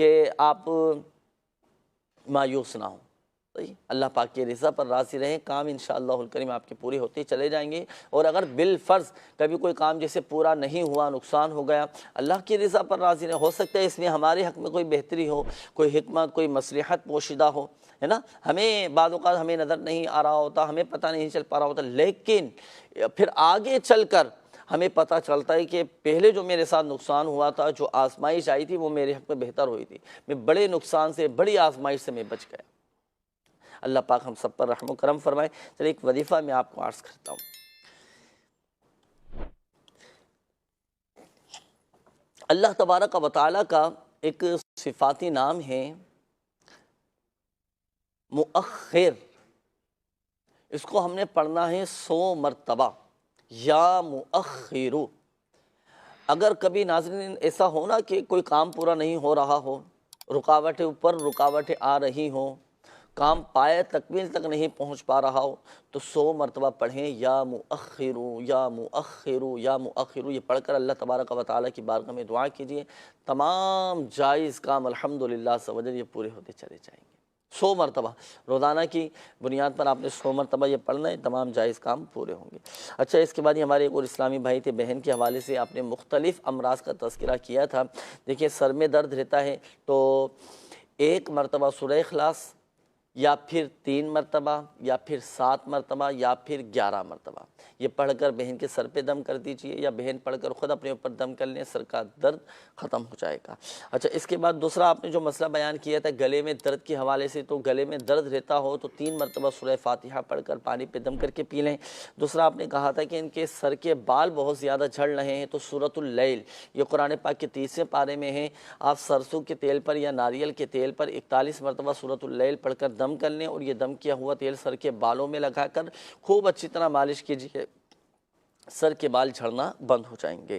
کہ آپ مایوس نہ ہوں. صحیح، اللہ پاک کی رضا پر راضی رہیں، کام انشاءاللہ الکریم آپ کے پورے ہوتے چلے جائیں گے. اور اگر بالفرض کبھی کوئی کام جیسے پورا نہیں ہوا، نقصان ہو گیا، اللہ کی رضا پر راضی رہیں. ہو سکتا ہے اس میں ہمارے حق میں کوئی بہتری ہو، کوئی حکمت، کوئی مصلحت پوشیدہ ہو، ہے نا. ہمیں بعض اوقات ہمیں نظر نہیں آ رہا ہوتا، ہمیں پتہ نہیں چل پا رہا ہوتا، لیکن پھر آگے چل کر ہمیں پتہ چلتا ہے کہ پہلے جو میرے ساتھ نقصان ہوا تھا، جو آزمائش آئی تھی، وہ میرے حق میں بہتر ہوئی تھی. میں بڑے نقصان سے، بڑی آزمائش سے میں بچ گیا. اللہ پاک ہم سب پر رحم و کرم فرمائے. چلیے ایک وظیفہ میں آپ کو عرض کرتا ہوں. اللہ تبارک و تعالیٰ کا ایک صفاتی نام ہے مؤخر. اس کو ہم نے پڑھنا ہے 100 مرتبہ، یا مؤخر. اگر کبھی ناظرین ایسا ہونا کہ کوئی کام پورا نہیں ہو رہا ہو، رکاوٹیں اوپر رکاوٹیں آ رہی ہوں، کام پائے تکمیل تک نہیں پہنچ پا رہا ہو، تو 100 مرتبہ پڑھیں یا مؤخر یا مؤخر یا مؤخر. یہ پڑھ کر اللہ تبارک و تعالیٰ کی بارگاہ میں دعا کیجئے، تمام جائز کام الحمدللہ سوجل یہ پورے ہوتے چلے جائیں گے. 100 مرتبہ روزانہ کی بنیاد پر آپ نے 100 مرتبہ یہ پڑھنا ہے، تمام جائز کام پورے ہوں گے. اچھا، اس کے بعد یہ ہمارے ایک اور اسلامی بھائی تھے، بہن کے حوالے سے آپ نے مختلف امراض کا تذکرہ کیا تھا. دیکھیے، سر میں درد رہتا ہے تو 1 مرتبہ سورہ اخلاص، یا پھر 3 مرتبہ، یا پھر 7 مرتبہ، یا پھر 11 مرتبہ یہ پڑھ کر بہن کے سر پہ دم کر دیجئے، یا بہن پڑھ کر خود اپنے اوپر دم کر لیں، سر کا درد ختم ہو جائے گا. اچھا، اس کے بعد دوسرا آپ نے جو مسئلہ بیان کیا تھا گلے میں درد کے حوالے سے، تو گلے میں درد رہتا ہو تو 3 مرتبہ سورہ فاتحہ پڑھ کر پانی پہ دم کر کے پی لیں. دوسرا آپ نے کہا تھا کہ ان کے سر کے بال بہت زیادہ جھڑ رہے ہیں، تو سورۃ اللیل یہ قرآن پاک کے 30ویں پارے میں ہے. آپ سرسوں کے تیل پر یا ناریل کے تیل پر 41 مرتبہ سورۃ اللیل پڑھ کر دم کر لیں، اور یہ دم کیا ہوا تیل سر کے بالوں میں لگا کر خوب اچھی طرح مالش کیجیے، سر کے بال جھڑنا بند ہو جائیں گے.